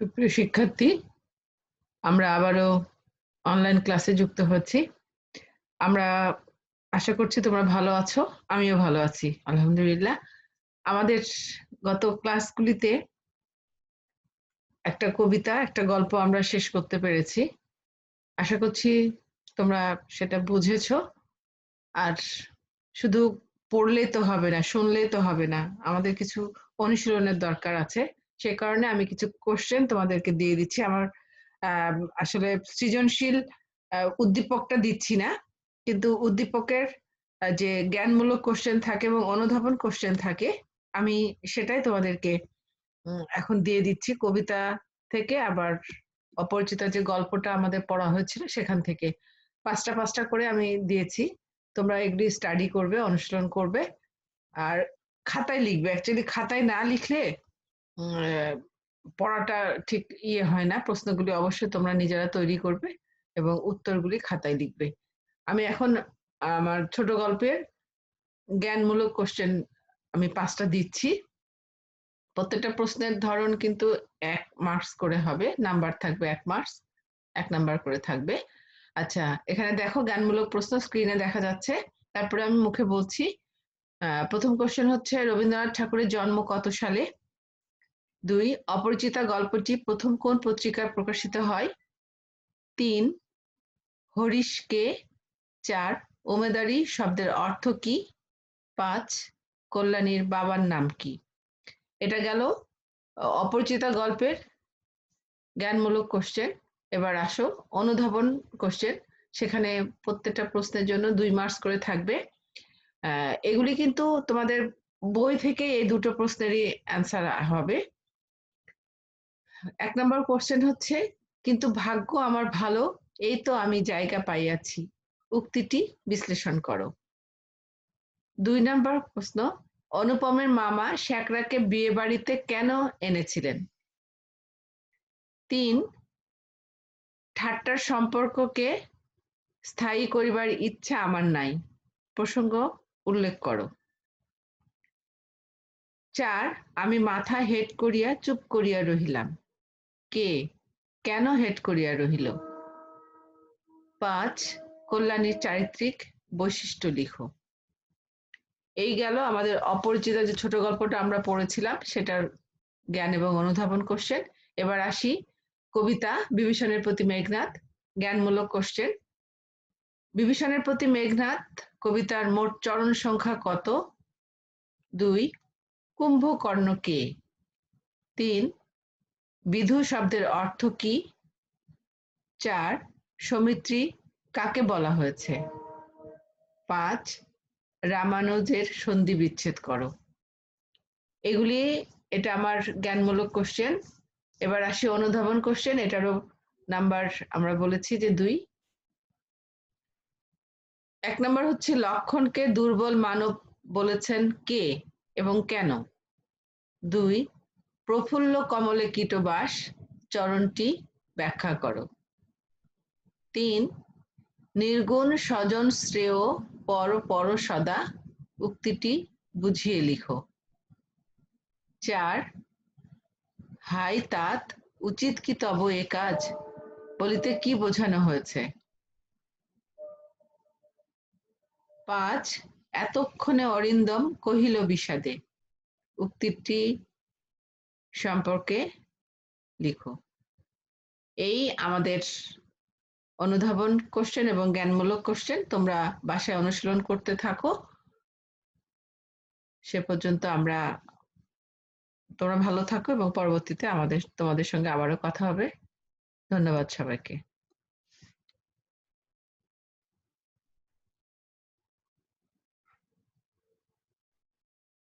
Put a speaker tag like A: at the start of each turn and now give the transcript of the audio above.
A: সুপ্রিয় শিক্ষার্থী, আমরা আবারও অনলাইন ক্লাসে যুক্ত হচ্ছি। আমরা আশা করছি তোমরা ভালো আছো। আমিও ভালো আছি, আলহামদুলিল্লাহ। আমাদের গত ক্লাসগুলিতে একটা কবিতা, একটা গল্প আমরা শেষ করতে পেরেছি। আশা করছি তোমরা সেটা বুঝেছো। আর শুধু পড়লেই তো হবে না, শুনলেই তো হবে না। আমাদের কিছু অনুশীলনের দরকার আছে। সে কারণে আমি কিছু কোশ্চেন তোমাদেরকে দিয়ে দিচ্ছি। আমার আসলে সৃজনশীল উদ্দীপকটা দিচ্ছি না। কিন্তু উদ্দীপকের যে জ্ঞানমূলক কোশ্চেন থাকে এবং অনুধাবন কোশ্চেন থাকে, আমি সেটাই তোমাদেরকে এখন দিয়ে দিচ্ছি কবিতা থেকে। আবার অপরিচিত যে গল্পটা আমাদের পড়া হয়েছিল সেখান থেকে ৫টা করে আমি দিয়েছি। তোমরা এগুলি স্টাডি করবে, অনুশীলন করবে আর খাতায় লিখবে। অ্যাকচুয়ালি খাতায় না লিখলে পড়াটা ঠিক হয় না। প্রশ্নগুলি অবশ্যই তোমরা নিজেরা তৈরি করবে এবং উত্তরগুলি খাতায় লিখবে। আমি এখন আমার ছোট গল্পের জ্ঞানমূলক কোশ্চেন আমি ৫টা দিচ্ছি। প্রত্যেকটা প্রশ্নের ধরন কিন্তু ১ মার্কস করে হবে। নাম্বার থাকবে ১ মার্কস, ১ নাম্বার করে থাকবে। আচ্ছা, এখানে দেখো জ্ঞানমূলক প্রশ্ন স্ক্রিনে দেখা যাচ্ছে। তারপরে আমি মুখে বলছি। প্রথম কোশ্চেন হচ্ছে রবীন্দ্রনাথ ঠাকুরের জন্ম কত সালে? ২ অপরিচিতা গল্পটি প্রথম কোন পত্রিকায় প্রকাশিত হয়? ৩ হরিশ কে? ৪ ওমেদারি শব্দের অর্থ কি? ৫ কল্যাণীর বাবার নাম কি? এটা গেল অপরিচিতা গল্পের জ্ঞানমূলক কোশ্চেন। এবার আসো অনুধাবন কোশ্চেন। সেখানে প্রত্যেকটা প্রশ্নের জন্য ২ মার্কস করে থাকবে। এগুলি কিন্তু তোমাদের বই থেকে এই দুটো প্রশ্নেরই অ্যান্সার হবে। ১ নম্বর কোশ্চেন হচ্ছে, কিন্তু ভাগ্য আমার ভালো, এই তো আমি জায়গা পাইয়াছি। উক্তিটি বিশ্লেষণ করো। ২ নম্বর প্রশ্ন, অনুপমের মামা শ্যাকরাকে বিয়ে বাড়িতে কেন এনেছিলেন? ৩ ঠাট্টার সম্পর্ককে স্থায়ী করিবার ইচ্ছা আমার নাই। প্রসঙ্গ উল্লেখ করো। ৪ আমি মাথা হেঁট করিয়া চুপ করিয়া রহিলাম। কে? কেন হেঁট করিয়া রহিল? ৫ কল্যাণীর চারিত্রিক বৈশিষ্ট্য লিখো। এই গেল আমাদের অপরিচিত যে ছোট গল্পটা আমরা পড়েছিলাম সেটার জ্ঞান এবং অনুধাবন কোশ্চেন। এবার আসি কবিতা বিভীষণের প্রতি মেঘনাদ, জ্ঞানমূলক কোশ্চেন। বিভীষণের প্রতি মেঘনাদ কবিতার মোট চরণ সংখ্যা কত? ২ কুম্ভকর্ণ কে? ৩ বিধু শব্দের অর্থ কি? ৪ সৌমিত্রী কাকে বলা হয়েছে? ৫ রামানুজের সন্ধি বিচ্ছেদ করো। এগুলি এটা আমার জ্ঞানমূলক কোশ্চেন। এবার আসি অনুধাবন কোশ্চেন। এটারও নাম্বার আমরা বলেছি যে ২। ১ নাম্বার হচ্ছে লক্ষণকে দুর্বল মানব বলেছেন কে এবং কেন? ২ প্রফুল্ল কমলে কীটবাস চরণটি ব্যাখ্যা করো। ৩ নির্গুণ স্বজন শ্রেয় পর পর সদা উক্তিটি বুঝিয়ে লিখো। ৪ হাই তাত উচিত কি তব এ কাজ বলিতে কি বোঝানো হয়েছে? ৫ এতক্ষণে অরিন্দম কহিল বিষাদে উক্তিটি সম্পর্কে লিখো। এই আমাদের অনুধাবন কোশ্চেন এবং জ্ঞানমূলক কোশ্চেন। তোমরা বাসায় অনুশীলন করতে থাকো। সে পর্যন্ত তোমরা ভালো থাকো এবং পরবর্তীতে তোমাদের সঙ্গে আবারও কথা হবে। ধন্যবাদ সবাইকে।